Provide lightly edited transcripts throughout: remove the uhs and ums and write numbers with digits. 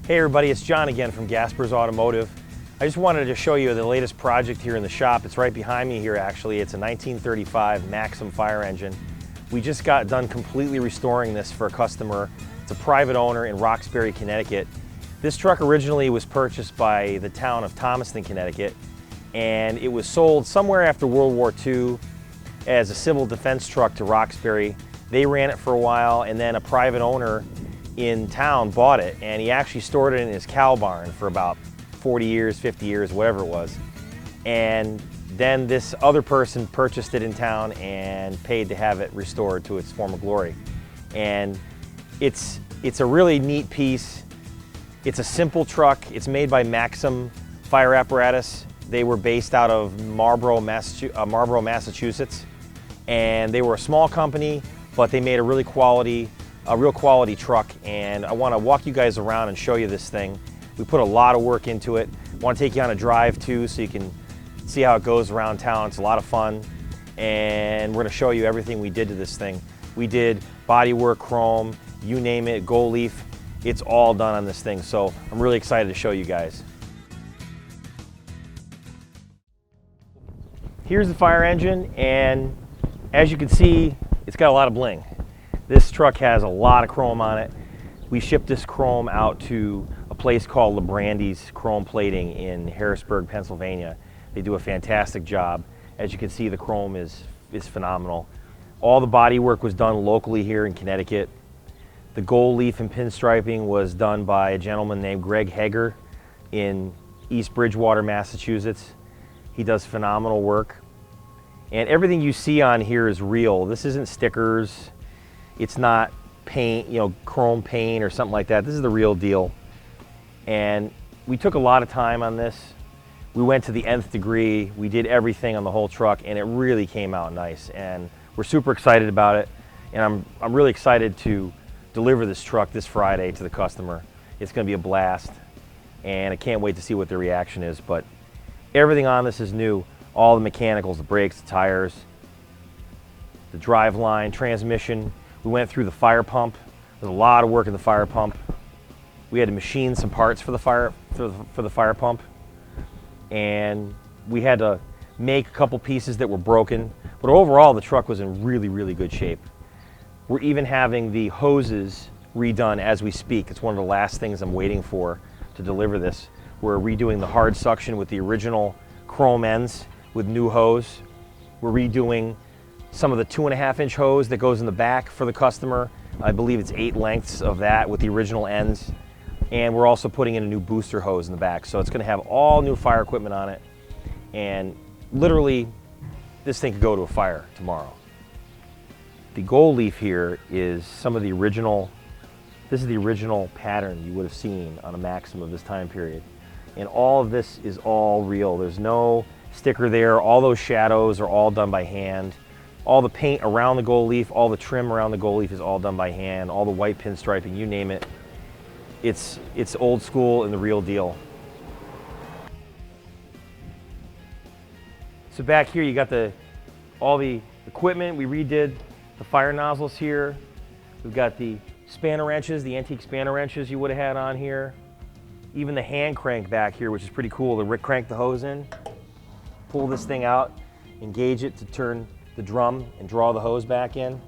Hey everybody, it's John again from Gaspers Automotive. I just wanted to show you the latest project here in the shop. It's right behind me here actually. It's a 1935 Maxim fire engine. We just got done completely restoring this for a customer. It's a private owner in Roxbury, Connecticut. This truck originally was purchased by the town of Thomaston, Connecticut, and it was sold somewhere after World War II as a civil defense truck to Roxbury. They ran it for a while, and then a private owner in town bought it, and he actually stored it in his cow barn for about 40 years, 50 years, whatever it was. And then this other person purchased it in town and paid to have it restored to its former glory. And it's a really neat piece. It's a simple truck. It's made by Maxim Fire Apparatus. They were based out of Marlborough, Massachusetts. And they were a small company, but they made a real quality truck, and I want to walk you guys around and show you this thing. We put a lot of work into it. I want to take you on a drive too so you can see how it goes around town. It's a lot of fun, and we're going to show you everything we did to this thing. We did bodywork, chrome, you name it, gold leaf. It's all done on this thing, so I'm really excited to show you guys. Here's the fire engine, and as you can see, it's got a lot of bling. This truck has a lot of chrome on it. We shipped this chrome out to a place called Labrandy's Chrome Plating in Harrisburg, Pennsylvania. They do a fantastic job. As you can see, the chrome is phenomenal. All the body work was done locally here in Connecticut. The gold leaf and pinstriping was done by a gentleman named Greg Hager in East Bridgewater, Massachusetts. He does phenomenal work. And everything you see on here is real. This isn't stickers. It's not paint, chrome paint or something like that. This is the real deal. And we took a lot of time on this. We went to the nth degree. We did everything on the whole truck, and it really came out nice. And we're super excited about it. And I'm really excited to deliver this truck this Friday to the customer. It's going to be a blast, and I can't wait to see what their reaction is. But everything on this is new. All the mechanicals, the brakes, the tires, the drive line, transmission. We went through the fire pump. There's a lot of work in the fire pump. We had to machine some parts for the fire pump, and we had to make a couple pieces that were broken. But overall, the truck was in really, really good shape. We're even having the hoses redone as we speak. It's one of the last things I'm waiting for to deliver this. We're redoing the hard suction with the original chrome ends with new hose. We're redoing some of the 2.5-inch hose that goes in the back for the customer. I believe it's 8 lengths of that with the original ends. And we're also putting in a new booster hose in the back. So it's going to have all new fire equipment on it. And literally, this thing could go to a fire tomorrow. The gold leaf here is some of the original, this is the original pattern you would have seen on a Maxim of this time period. And all of this is all real. There's no sticker there. All those shadows are all done by hand. All the paint around the gold leaf, all the trim around the gold leaf is all done by hand. All the white pinstriping, you name it. It's old school and the real deal. So back here you got all the equipment. We redid the fire nozzles here. We've got the spanner wrenches, the antique spanner wrenches you would have had on here. Even the hand crank back here, which is pretty cool. To crank the hose in, pull this thing out, engage it to turn the drum and draw the hose back in.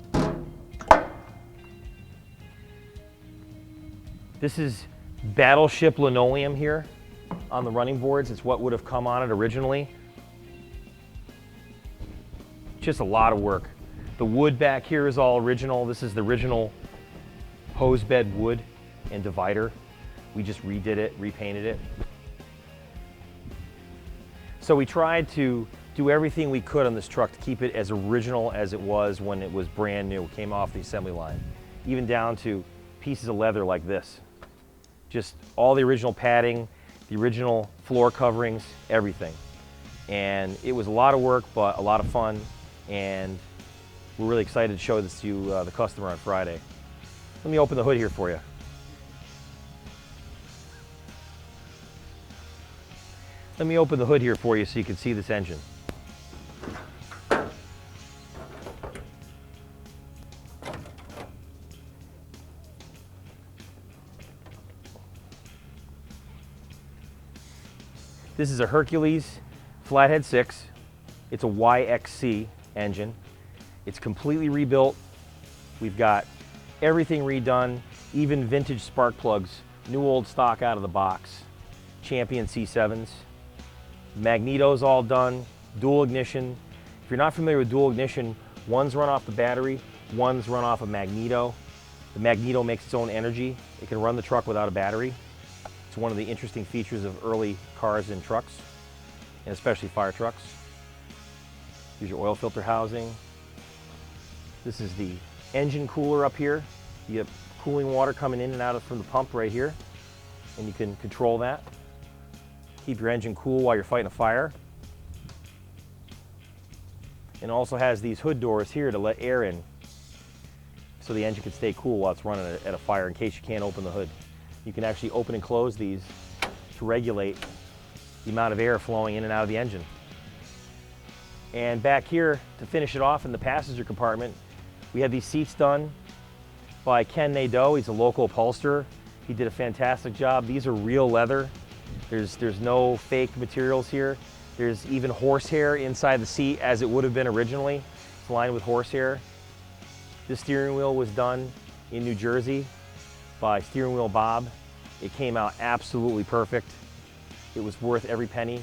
This is Battleship linoleum here on the running boards. It's what would have come on it originally. Just a lot of work. The wood back here is all original. This is the original hose bed wood and divider. We just redid it, repainted it. So we tried to do everything we could on this truck to keep it as original as it was when it was brand new, it came off the assembly line. Even down to pieces of leather like this. Just all the original padding, the original floor coverings, everything. And it was a lot of work, but a lot of fun. And we're really excited to show this to the customer on Friday. Let me open the hood here for you. Let me open the hood here for you so you can see this engine. This is a Hercules Flathead 6. It's a YXC engine. It's completely rebuilt. We've got everything redone, even vintage spark plugs, new old stock out of the box. Champion C7s. Magneto's all done, dual ignition. If you're not familiar with dual ignition, one's run off the battery, one's run off a magneto. The magneto makes its own energy. It can run the truck without a battery. It's one of the interesting features of early cars and trucks, and especially fire trucks. Here's your oil filter housing. This is the engine cooler up here. You have cooling water coming in and out from the pump right here, and you can control that. Keep your engine cool while you're fighting a fire. And it also has these hood doors here to let air in, so the engine can stay cool while it's running at a fire in case you can't open the hood. You can actually open and close these to regulate the amount of air flowing in and out of the engine. And back here, to finish it off in the passenger compartment, we have these seats done by Ken Nadeau. He's a local upholsterer. He did a fantastic job. These are real leather. There's no fake materials here. There's even horsehair inside the seat as it would have been originally. It's lined with horsehair. This steering wheel was done in New Jersey by Steering Wheel Bob. It came out absolutely perfect. It was worth every penny,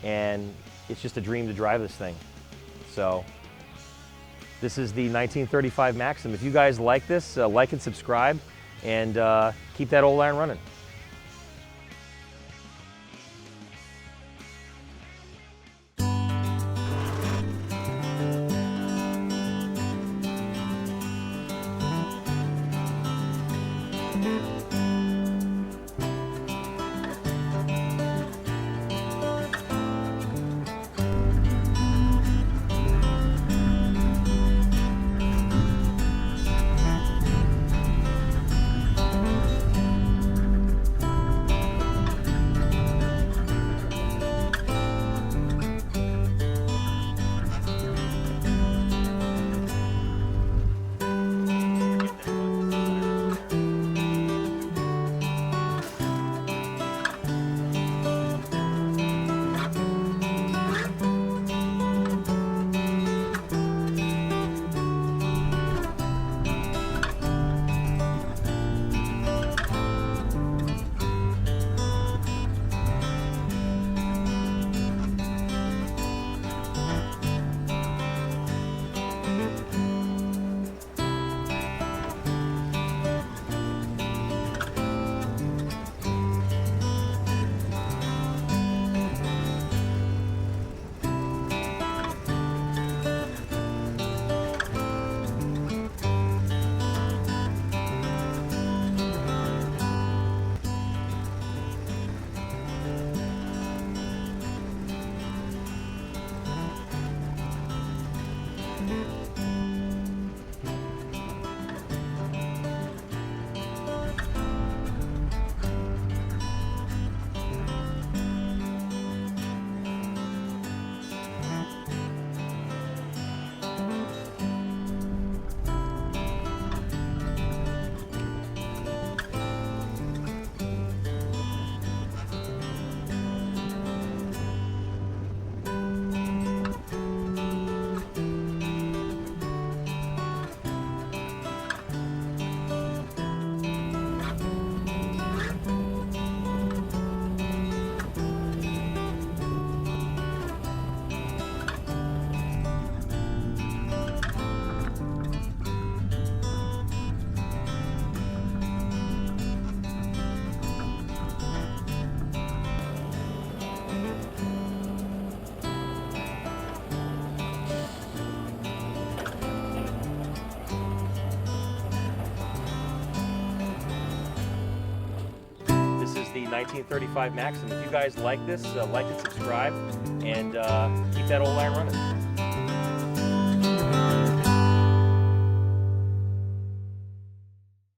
and it's just a dream to drive this thing. So this is the 1935 Maxim. If you guys like this, like and subscribe, and keep that old iron running. The 1935 Maxim. If you guys like this, like and subscribe, and keep that old iron running.